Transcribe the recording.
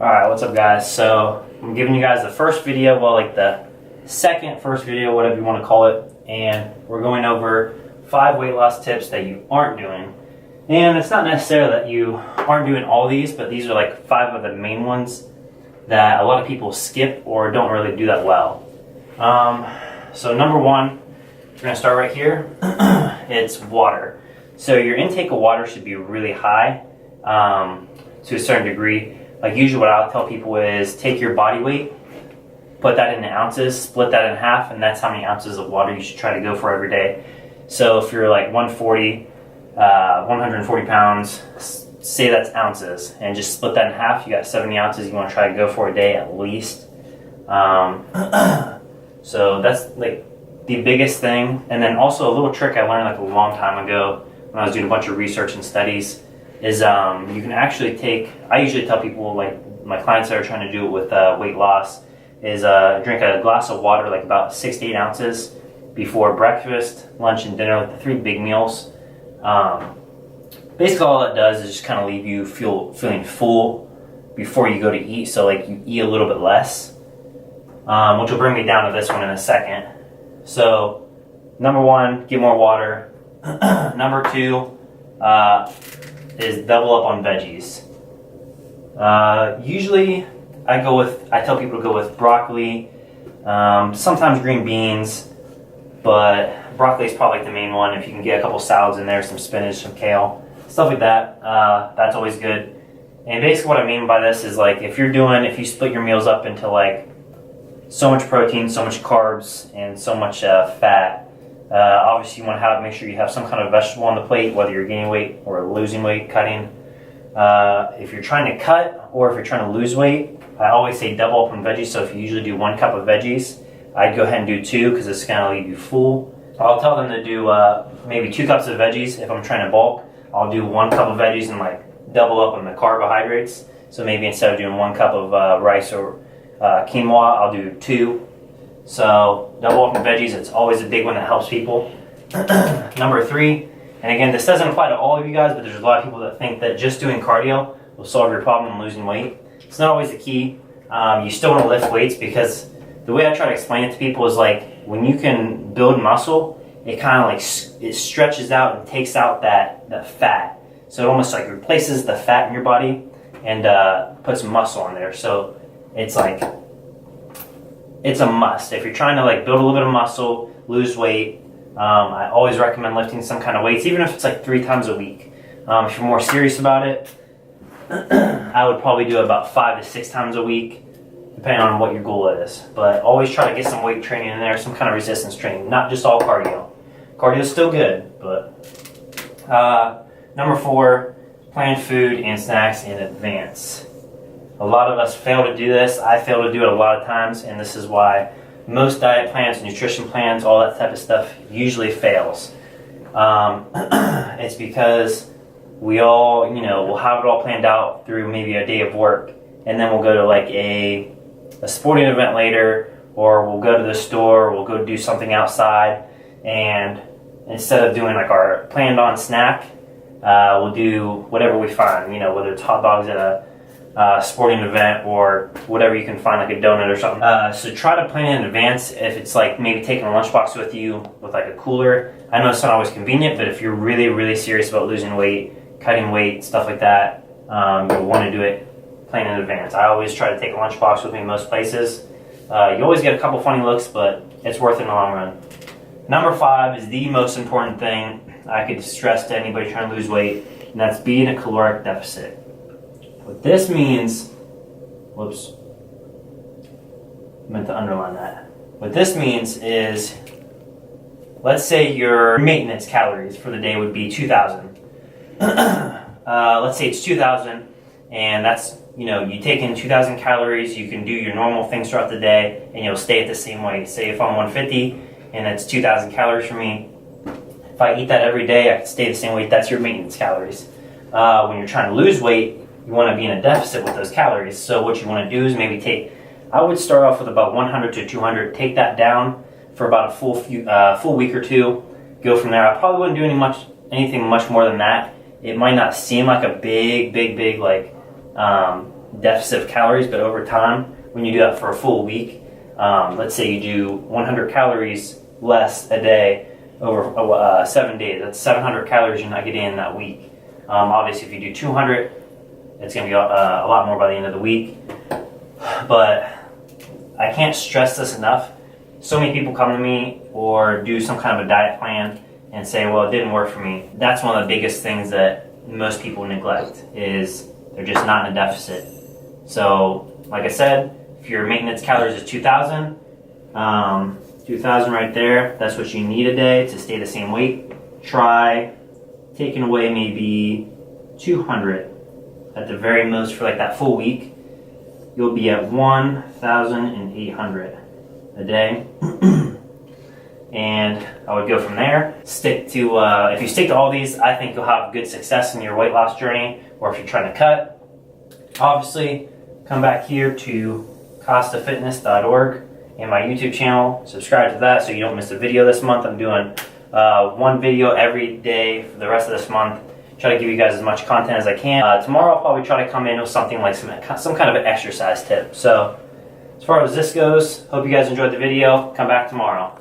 Alright, what's up guys? So, I'm giving you guys the first video, well like the second first video, whatever you want to call it, and we're going over 5 weight loss tips that you aren't doing. And it's not necessarily that you aren't doing all these, but these are like 5 of the main ones that a lot of people skip or don't really do that well. So number 1, we're going to start right here. It's water. So your intake of water should be really high to a certain degree. Like usually what I'll tell people is take your body weight, put that into ounces, split that in half, and that's how many ounces of water you should try to go for every day. So if you're like 140 pounds, say that's ounces, and just split that in half, you got 70 ounces you want to try to go for a day at least. So that's like the biggest thing. And then also a little trick I learned like a long time ago when I was doing a bunch of research and studies is you can actually take, I usually tell people, like my clients that are trying to do it with weight loss, is drink a glass of water, like about 6 to 8 ounces before breakfast, lunch, and dinner, like the 3 big meals. Basically all that does is just kind of leave you feeling full before you go to eat, so like you eat a little bit less, which will bring me down to this one in a second. So number 1, get more water. Number 2 is double up on veggies. Usually I tell people to go with broccoli, sometimes green beans, but broccoli is probably like the main one. If you can get a couple salads in there, some spinach, some kale, stuff like that, that's always good. And basically what I mean by this is like if you split your meals up into like so much protein, so much carbs, and so much fat, obviously you want to make sure you have some kind of vegetable on the plate, whether you're gaining weight or losing weight, cutting. If you're trying to cut or if you're trying to lose weight, I always say double up on veggies. So if you usually do 1 cup of veggies, I'd go ahead and do 2 because it's going to leave you full. I'll tell them to do maybe 2 cups of veggies. If I'm trying to bulk, I'll do 1 cup of veggies and like double up on the carbohydrates. So maybe instead of doing 1 cup of rice or quinoa, I'll do 2. So double up on veggies, it's always a big one that helps people. Number 3, and again, this doesn't apply to all of you guys, but there's a lot of people that think that just doing cardio will solve your problem in losing weight. It's not always the key. You still want to lift weights, because the way I try to explain it to people is like when you can build muscle, it kind of like it stretches out and takes out that fat. So it almost like replaces the fat in your body and puts muscle on there. So it's like it's a must. If you're trying to like build a little bit of muscle, lose weight, I always recommend lifting some kind of weights, even if it's like 3 times a week. If you're more serious about it, I would probably do about 5 to 6 times a week, depending on what your goal is. But always try to get some weight training in there, some kind of resistance training, not just all cardio. Cardio is still good, but number 4, plan food and snacks in advance. A lot of us fail to do this. I fail to do it a lot of times, and this is why most diet plans, nutrition plans, all that type of stuff usually fails. It's because we all, we'll have it all planned out through maybe a day of work, and then we'll go to like a sporting event later, or we'll go to the store, we'll go do something outside, and instead of doing like our planned on snack, we'll do whatever we find, whether it's hot dogs at a sporting event or whatever you can find, like a donut or something. So try to plan in advance. If it's like maybe taking a lunchbox with you with like a cooler, I know it's not always convenient, but if you're really, really serious about losing weight, cutting weight, stuff like that, you'll want to do it plan in advance. I always try to take a lunchbox with me most places. You always get a couple funny looks, but it's worth it in the long run. Number 5 is the most important thing I could stress to anybody trying to lose weight, and that's be in a caloric deficit. What this means, whoops, I meant to underline that. What this means is, let's say your maintenance calories for the day would be 2,000. Let's say it's 2,000, and that's, you take in 2,000 calories, you can do your normal things throughout the day, and you'll stay at the same weight. Say if I'm 150, and it's 2,000 calories for me, if I eat that every day, I can stay the same weight. That's your maintenance calories. When you're trying to lose weight, you want to be in a deficit with those calories. So what you want to do is maybe I would start off with about 100 to 200, take that down for about a full week or 2, go from there. I probably wouldn't do anything much more than that. It might not seem like a big like deficit of calories, but over time, when you do that for a full week, let's say you do 100 calories less a day over 7 days. That's 700 calories you're not getting in that week. Obviously, if you do 200, it's going to be a lot more by the end of the week. But I can't stress this enough. So many people come to me or do some kind of a diet plan and say, well, it didn't work for me. That's one of the biggest things that most people neglect, is they're just not in a deficit. So, like I said, if your maintenance calories is 2,000, 2,000 right there, that's what you need a day to stay the same weight. Try taking away maybe 200 at the very most for like that full week. You'll be at 1,800 a day. And I would go from there. Stick to, if you stick to all these, I think you'll have good success in your weight loss journey. Or if you're trying to cut, obviously come back here to costafitness.org and my YouTube channel. Subscribe to that so you don't miss a video this month. I'm doing one video every day for the rest of this month. Try to give you guys as much content as I can. Tomorrow I'll probably try to come in with something like some kind of an exercise tip. So as far as this goes, hope you guys enjoyed the video. Come back tomorrow.